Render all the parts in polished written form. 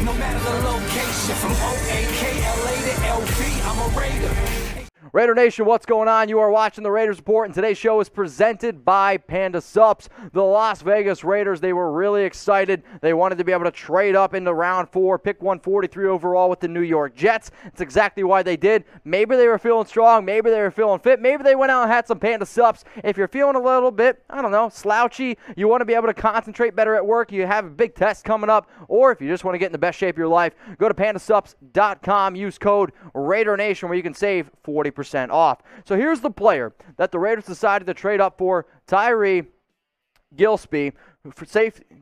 No matter the location, from O-A-K-L-A to LV, I'm a Raider. Raider Nation, what's going on? You are watching the Raiders Report, and today's show is presented by Panda Sups. The Las Vegas Raiders, they were really excited. They wanted to be able to trade up into round 4, pick 143 overall with the New York Jets. It's exactly why they did. Maybe they were feeling strong. Maybe they were feeling fit. Maybe they went out and had some Panda Sups. If you're feeling a little bit, I don't know, slouchy, you want to be able to concentrate better at work, you have a big test coming up, or if you just want to get in the best shape of your life, go to pandasups.com, use code Raider Nation where you can save 40% off. So here's the player that the Raiders decided to trade up for, Tyree Gillespie,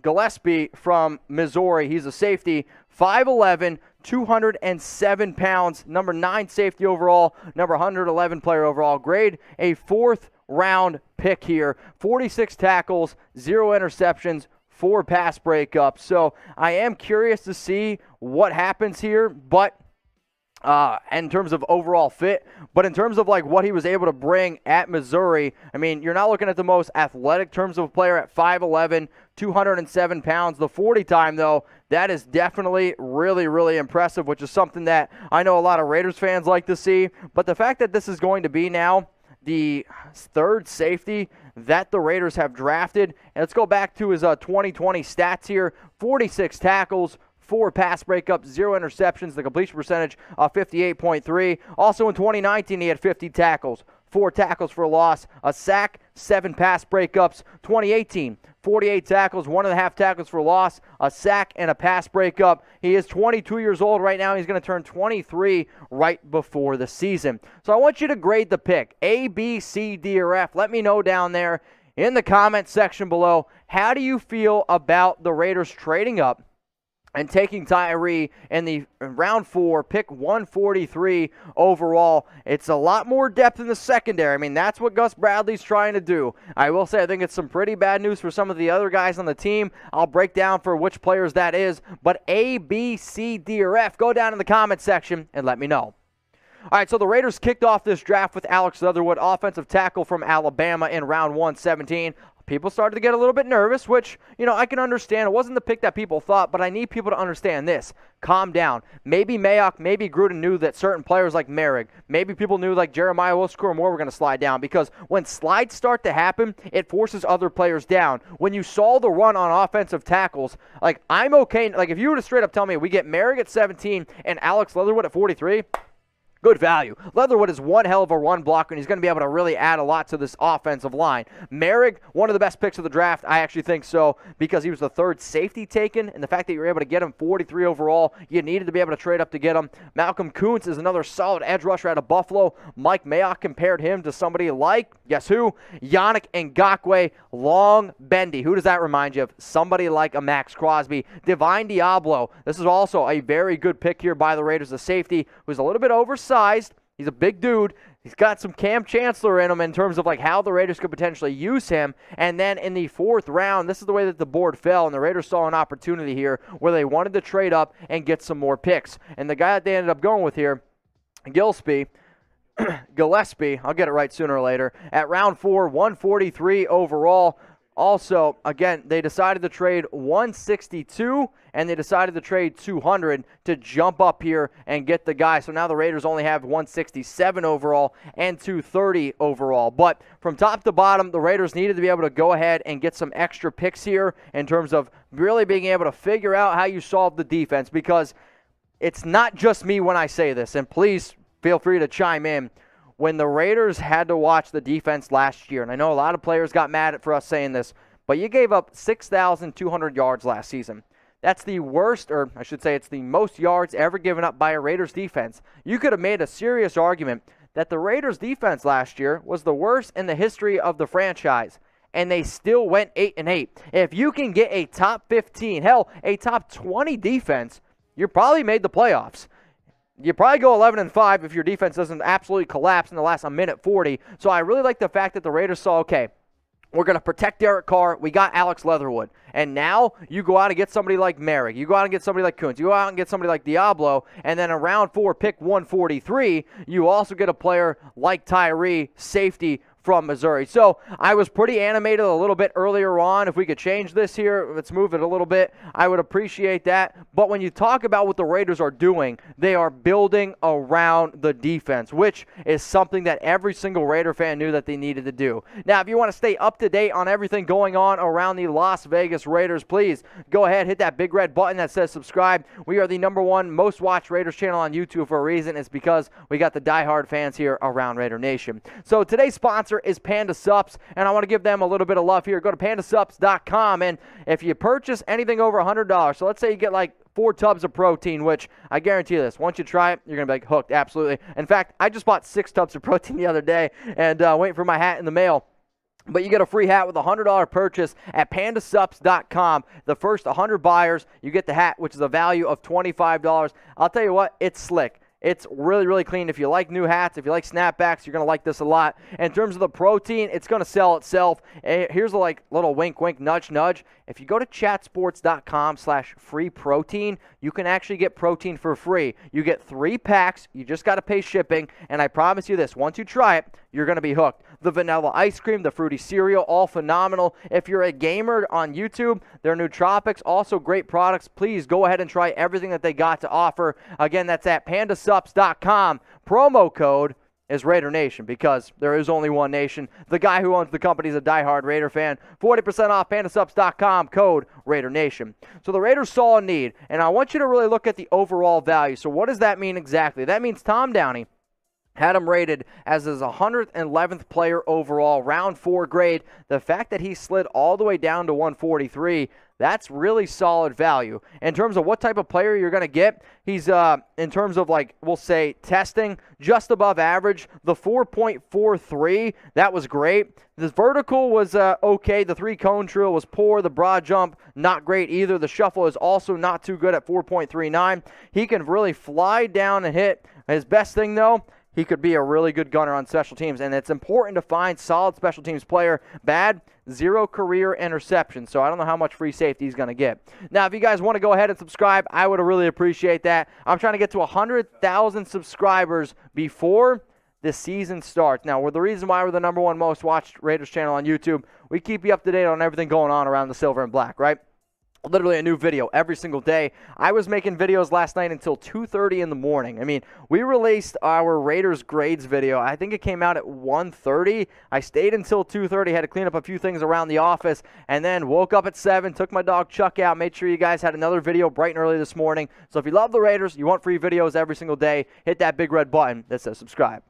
Gillespie from Missouri. He's a safety, 5'11", 207 pounds, number 9 safety overall, number 111 player overall. Grade a 4th round pick here, 46 tackles, 0 interceptions, 4 pass breakups. So I am curious to see what happens here, but in terms of overall fit, but in terms of like what he was able to bring at Missouri, I mean, you're not looking at the most athletic terms of a player at 5'11", 207 pounds. The 40 time, though, that is definitely really, really impressive, which is something that I know a lot of Raiders fans like to see. But the fact that this is going to be now the 3rd safety that the Raiders have drafted, and let's go back to his 2020 stats here, 46 tackles, 4 pass breakups, 0 interceptions, the completion percentage of 58.3. Also in 2019, he had 50 tackles, 4 tackles for a loss, a sack, 7 pass breakups. 2018, 48 tackles, 1.5 tackles for a loss, a sack, and a pass breakup. He is 22 years old right now. He's going to turn 23 right before the season. So I want you to grade the pick, A, B, C, D, or F. Let me know down there in the comment section below. How do you feel about the Raiders trading up and taking Tyree in the round 4, pick 143 overall? It's a lot more depth in the secondary. I mean, that's what Gus Bradley's trying to do. I will say I think it's some pretty bad news for some of the other guys on the team. I'll break down for which players that is. But A, B, C, D, or F, go down in the comment section and let me know. All right, so the Raiders kicked off this draft with Alex Leatherwood, offensive tackle from Alabama in round 117. People started to get a little bit nervous, which, you know, I can understand. It wasn't the pick that people thought, but I need people to understand this. Calm down. Maybe Mayock, maybe Gruden knew that certain players like Merrick, maybe people knew like Jeremiah Wilscore Moore were going to slide down, because when slides start to happen, it forces other players down. When you saw the run on offensive tackles, like, I'm okay. Like, if you were to straight up tell me we get Merrick at 17 and Alex Leatherwood at 43, good value. Leatherwood is one hell of a run blocker, and he's going to be able to really add a lot to this offensive line. Merrick, one of the best picks of the draft. I actually think so, because he was the 3rd safety taken, and the fact that you were able to get him 43 overall, you needed to be able to trade up to get him. Malcolm Kuntz is another solid edge rusher out of Buffalo. Mike Mayock compared him to somebody like, guess who? Yannick Ngakoue, long, bendy. Who does that remind you of? Somebody like a Max Crosby. Divine Diablo. This is also a very good pick here by the Raiders, the safety, who's a little bit oversized. He's a big dude. He's got some Cam Chancellor in him in terms of like how the Raiders could potentially use him. And then in the 4th round, this is the way that the board fell, and the Raiders saw an opportunity here where they wanted to trade up and get some more picks. And the guy that they ended up going with here, Gillespie, I'll get it right sooner or later, at round 4, 143 overall. Also, again, they decided to trade 162, and they decided to trade 200 to jump up here and get the guy. So now the Raiders only have 167 overall and 230 overall. But from top to bottom, the Raiders needed to be able to go ahead and get some extra picks here in terms of really being able to figure out how you solve the defense, because it's not just me when I say this, and please feel free to chime in. When the Raiders had to watch the defense last year, and I know a lot of players got mad for us saying this, but you gave up 6,200 yards last season. That's the worst, or I should say it's the most yards ever given up by a Raiders defense. You could have made a serious argument that the Raiders defense last year was the worst in the history of the franchise, and they still went 8-8. If you can get a top 15, hell, a top 20 defense, you probably made the playoffs. You probably go 11-5 if your defense doesn't absolutely collapse in the last minute 40. So I really like the fact that the Raiders saw, okay, we're going to protect Derek Carr. We got Alex Leatherwood. And now you go out and get somebody like Merrick. You go out and get somebody like Kuntz. You go out and get somebody like Diablo. And then in round 4, pick 143, you also get a player like Tyree, safety from Missouri. So I was pretty animated a little bit earlier on. If we could change this here, let's move it a little bit, I would appreciate that. But when you talk about what the Raiders are doing, they are building around the defense, which is something that every single Raider fan knew that they needed to do. Now, if you want to stay up to date on everything going on around the Las Vegas Raiders, please go ahead, hit that big red button that says subscribe. We are the #1 most watched Raiders channel on YouTube for a reason. It's because we got the diehard fans here around Raider Nation. So today's sponsor is Panda Sups, and I want to give them a little bit of love here. Go to pandasups.com, and if you purchase anything over $100, so let's say you get like 4 tubs of protein, which I guarantee you this, once you try it, you're going to be like hooked, absolutely. In fact, I just bought 6 tubs of protein the other day and waiting for my hat in the mail. But you get a free hat with a $100 purchase at pandasups.com. The first 100 buyers, you get the hat, which is a value of $25. I'll tell you what, it's slick. It's really, really clean. If you like new hats, if you like snapbacks, you're going to like this a lot. In terms of the protein, it's going to sell itself. Here's a little wink, wink, nudge, nudge. If you go to chatsports.com/free protein, you can actually get protein for free. You get 3 packs. You just got to pay shipping. And I promise you this, once you try it, you're going to be hooked. The vanilla ice cream, the fruity cereal, all phenomenal. If you're a gamer on YouTube, their nootropics, also great products. Please go ahead and try everything that they got to offer. Again, that's at pandasups.com. Promo code is Raider Nation, because there is only one nation. The guy who owns the company is a diehard Raider fan. 40% off pandasups.com, code Raider Nation. So the Raiders saw a need, and I want you to really look at the overall value. So what does that mean exactly? That means Tom Downey had him rated as his 111th player overall, round 4 grade. The fact that he slid all the way down to 143, that's really solid value. In terms of what type of player you're going to get, he's, in terms of, like, we'll say testing, just above average. The 4.43, that was great. The vertical was okay. The 3-cone drill was poor. The broad jump, not great either. The shuffle is also not too good at 4.39. He can really fly down and hit. His best thing, though, he could be a really good gunner on special teams, and it's important to find solid special teams player. Bad, 0 career interceptions, so I don't know how much free safety he's going to get. Now, if you guys want to go ahead and subscribe, I would really appreciate that. I'm trying to get to 100,000 subscribers before the season starts. Now, the reason why we're the #1 most watched Raiders channel on YouTube, we keep you up to date on everything going on around the silver and black, right? Literally a new video every single day. I was making videos last night until 2:30 in the morning. I mean, we released our Raiders grades video. I think it came out at 1:30. I stayed until 2:30, had to clean up a few things around the office, and then woke up at 7, took my dog Chuck out, made sure you guys had another video bright and early this morning. So if you love the Raiders, you want free videos every single day, hit that big red button that says subscribe.